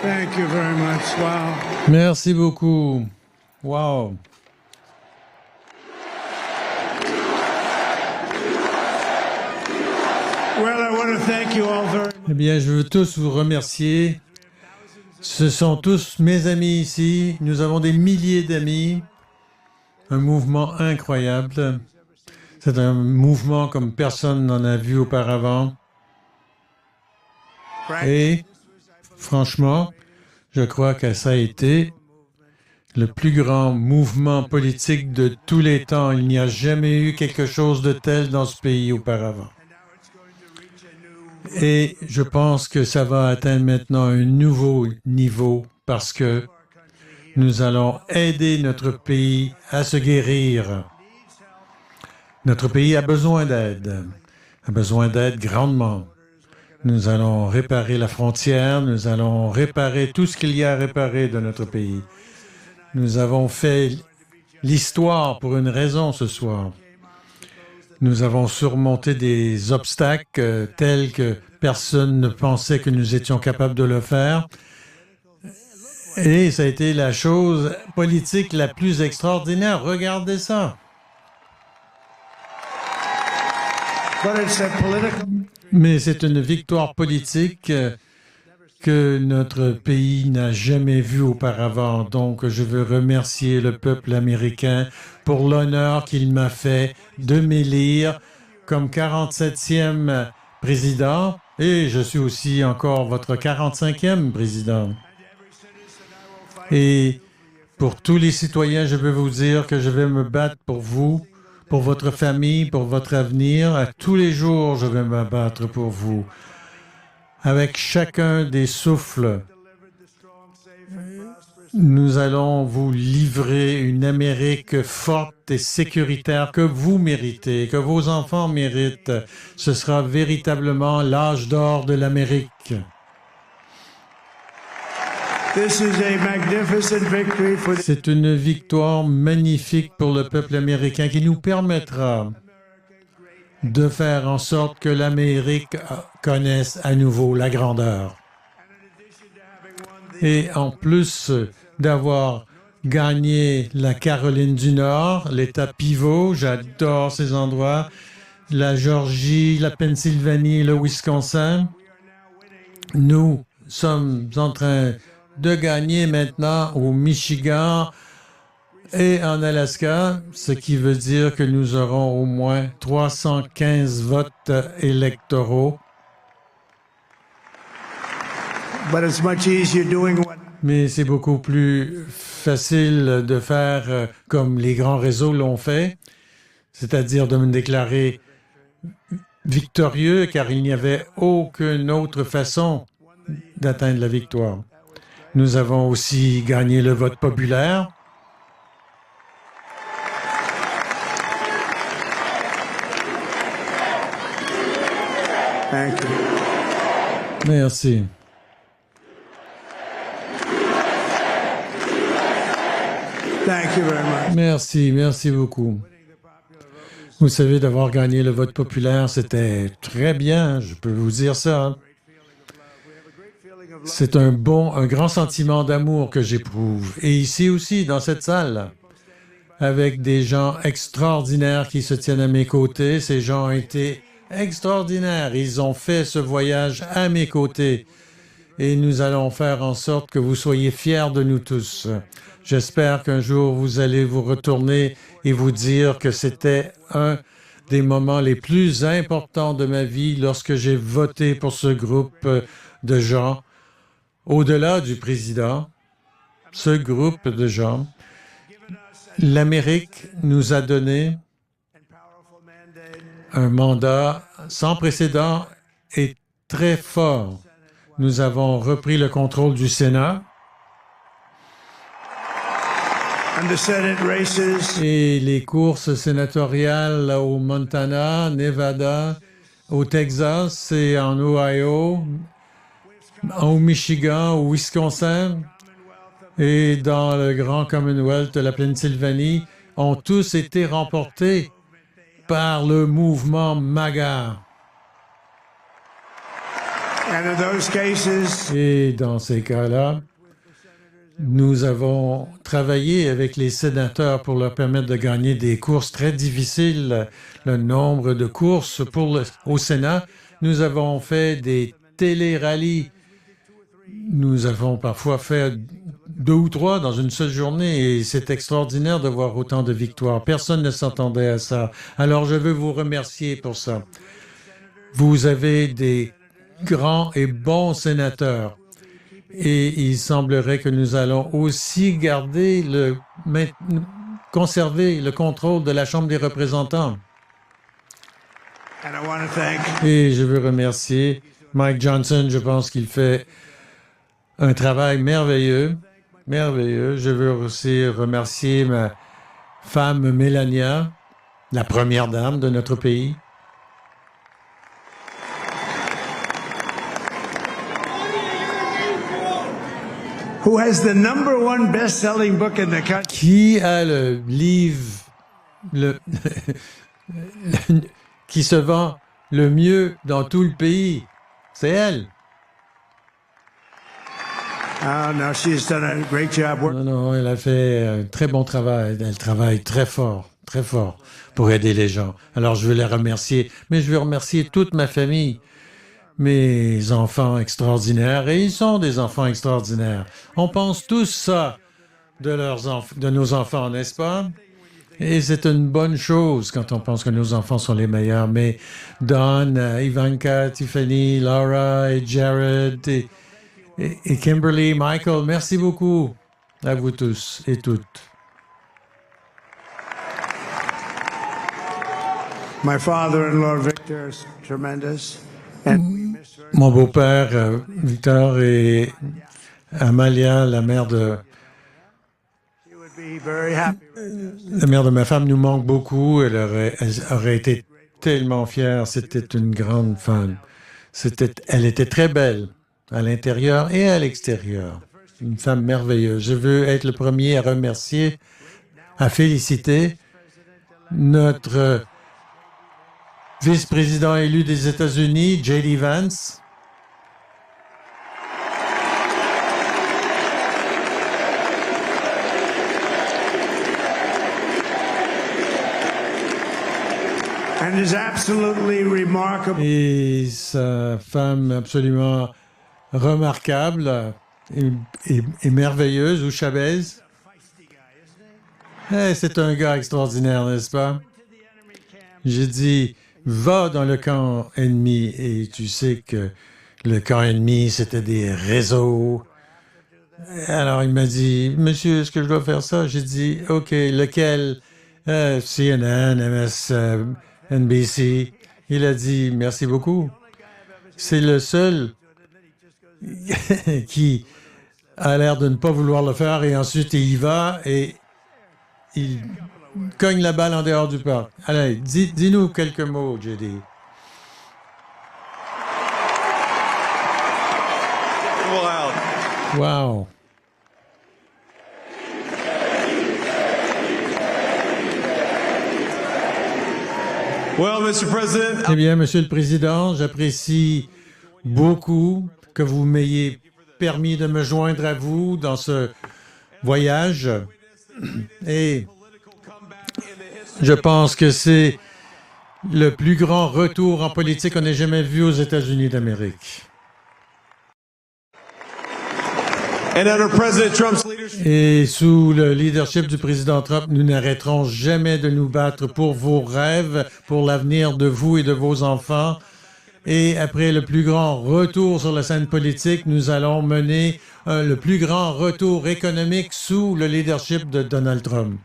Thank you very much. Wow. Merci beaucoup. Wow. Well, I want to thank you all very much. Eh bien, je veux tous vous remercier. Ce sont tous mes amis ici. Nous avons des milliers d'amis. Un mouvement incroyable. C'est un mouvement comme personne n'en a vu auparavant. Et franchement, je crois que ça a été le plus grand mouvement politique de tous les temps. Il n'y a jamais eu quelque chose de tel dans ce pays auparavant. Et je pense que ça va atteindre maintenant un nouveau niveau parce que nous allons aider notre pays à se guérir. Notre pays a besoin d'aide grandement. Nous allons réparer la frontière, nous allons réparer tout ce qu'il y a à réparer de notre pays. Nous avons fait l'histoire pour une raison ce soir. Nous avons surmonté des obstacles tels que personne ne pensait que nous étions capables de le faire. Et ça a été la chose politique la plus extraordinaire. Regardez ça. Mais c'est une victoire politique que notre pays n'a jamais vue auparavant. Donc, je veux remercier le peuple américain pour l'honneur qu'il m'a fait de m'élire comme 47e président. Et je suis aussi encore votre 45e président. Et pour tous les citoyens, je veux vous dire que je vais me battre pour vous, pour votre famille, pour votre avenir. À tous les jours, je vais me battre pour vous. Avec chacun des souffles, nous allons vous livrer une Amérique forte et sécuritaire que vous méritez, que vos enfants méritent. Ce sera véritablement l'âge d'or de l'Amérique. C'est une victoire magnifique pour le peuple américain qui nous permettra de faire en sorte que l'Amérique connaisse à nouveau la grandeur. Et en plus d'avoir gagné la Caroline du Nord, l'État pivot, j'adore ces endroits, la Géorgie, la Pennsylvanie, le Wisconsin, nous sommes en train de gagner maintenant au Michigan et en Alaska, ce qui veut dire que nous aurons au moins 315 votes électoraux. Mais c'est beaucoup plus facile de faire comme les grands réseaux l'ont fait, c'est-à-dire de me déclarer victorieux, car il n'y avait aucune autre façon d'atteindre la victoire. Nous avons aussi gagné le vote populaire. Thank you. Merci. Thank you very much. Merci beaucoup. Vous savez, d'avoir gagné le vote populaire, c'était très bien, je peux vous dire ça. C'est un grand sentiment d'amour que j'éprouve. Et ici aussi, dans cette salle, avec des gens extraordinaires qui se tiennent à mes côtés, ces gens ont été extraordinaires. Ils ont fait ce voyage à mes côtés. Et nous allons faire en sorte que vous soyez fiers de nous tous. J'espère qu'un jour, vous allez vous retourner et vous dire que c'était un des moments les plus importants de ma vie lorsque j'ai voté pour ce groupe de gens. Au-delà du président, ce groupe de gens, l'Amérique nous a donné un mandat sans précédent et très fort. Nous avons repris le contrôle du Sénat et les courses sénatoriales au Montana, Nevada, au Texas et en Ohio, au Michigan, au Wisconsin et dans le Grand Commonwealth de la Pennsylvanie ont tous été remportés par le mouvement MAGA. And in those cases, Et dans ces cas-là, nous avons travaillé avec les sénateurs pour leur permettre de gagner des courses très difficiles. Le nombre de courses au Sénat, nous avons fait des télé-rallyes. Nous avons parfois fait 2 ou 3 dans une seule journée et c'est extraordinaire de voir autant de victoires. Personne ne s'attendait à ça. Alors je veux vous remercier pour ça. Vous avez des grands et bons sénateurs. Et il semblerait que nous allons aussi conserver le contrôle de la Chambre des représentants. and I want to thank Et je veux remercier Mike Johnson. Je pense qu'il fait un travail merveilleux, merveilleux. Je veux aussi remercier ma femme Melania, la première dame de notre pays. who has the #1 best-selling book in the country. Qui a le livre qui se vend le mieux dans tout le pays? C'est elle. Oh, no, she's done a great job. Non, non, elle a fait un très bon travail. Elle travaille très fort pour aider les gens. Alors, je veux la remercier, mais je veux remercier toute ma famille, mes enfants extraordinaires, et ils sont des enfants extraordinaires. On pense tous ça de nos enfants, n'est-ce pas? Et c'est une bonne chose quand on pense que nos enfants sont les meilleurs. Mais Don, Ivanka, Tiffany, Laura et Jared et Kimberly, Michael, merci beaucoup à vous tous et toutes. My father-in-law, Victor, is tremendous. And we miss her. Mon beau-père, Victor, et Amalia, la mère de She would be very happy. ma femme, nous manque beaucoup. Elle aurait été tellement fière. C'était une grande femme. Elle était très belle à l'intérieur et à l'extérieur. Une femme merveilleuse. Je veux être le premier à remercier, à féliciter notre vice-président élu des États-Unis, J.D. Vance. And is absolutely remarkable. Et sa femme absolument remarquable et merveilleuse, ou Chavez. C'est un gars extraordinaire, n'est-ce pas? J'ai dit, va dans le camp ennemi, et tu sais que le camp ennemi, c'était des réseaux. Alors il m'a dit, monsieur, est-ce que je dois faire ça? J'ai dit, OK, lequel? CNN, NBC. Il a dit, merci beaucoup. C'est le seul qui a l'air de ne pas vouloir le faire et ensuite il y va et il cogne la balle en dehors du parc. Allez, dis-nous quelques mots, JD. Wow. Well, Mr. President, Eh bien, Monsieur le Président, j'apprécie beaucoup que vous m'ayez permis de me joindre à vous dans ce voyage. Et je pense que c'est le plus grand retour en politique qu'on ait jamais vu aux États-Unis d'Amérique. and under President Trump's leadership, Et sous le leadership du président Trump, nous n'arrêterons jamais de nous battre pour vos rêves, pour l'avenir de vous et de vos enfants. Et après le plus grand retour sur la scène politique, nous allons mener le plus grand retour économique sous le leadership de Donald Trump.